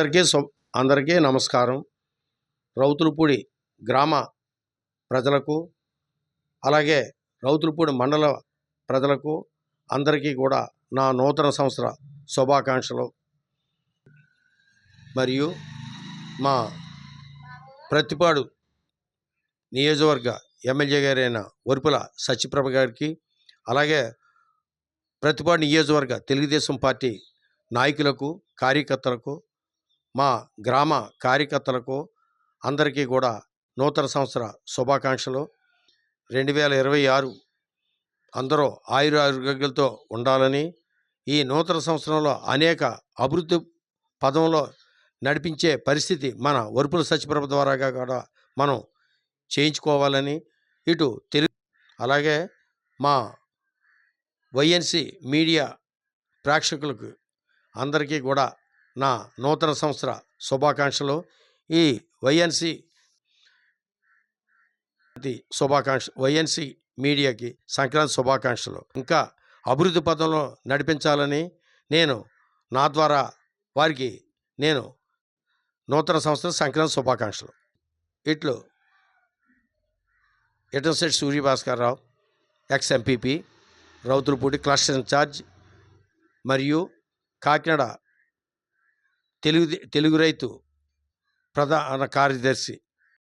అందరికీ నమస్కారం. రౌతులపూడి గ్రామ ప్రజలకు, అలాగే రౌతులపూడి మండల ప్రజలకు అందరికీ కూడా నా నూతన సంవత్సర శుభాకాంక్షలు. మరియు మా ప్రతిపాడు నియోజకవర్గ ఎమ్మెల్యే గారైన వరుపుల సత్యప్రభ గారికి, అలాగే ప్రతిపాడు నియోజకవర్గ తెలుగుదేశం పార్టీ నాయకులకు, కార్యకర్తలకు, మా గ్రామ కార్యకర్తలకు అందరికీ కూడా నూతన సంవత్సర శుభాకాంక్షలు. 2026 అందరూ ఆయురారోగ్యాలతో ఉండాలని, ఈ నూతన సంవత్సరంలో అనేక అభివృద్ధి పదంలో నడిపించే పరిస్థితి మన వరుపుల సత్యప్రభ ద్వారాగా కూడా మనం చేయించుకోవాలని, ఇటు తెలుగు అలాగే మా వైఎన్సి మీడియా ప్రేక్షకులకు అందరికీ కూడా నా నూతన సంవత్సర శుభాకాంక్షలు. ఈ వైఎన్సి మీడియాకి సంక్రాంతి శుభాకాంక్షలు. ఇంకా అభివృద్ధి పథంలో నడిపించాలని నా ద్వారా వారికి నూతన సంవత్సర సంక్రాంతి శుభాకాంక్షలు. ఇట్లు Etamsetti Suryabhaskar Rao, ex MPP, Rowthulapudi cluster in charge మరియు కాకినాడ తెలుగు రైతు ప్రధాన కార్యదర్శి.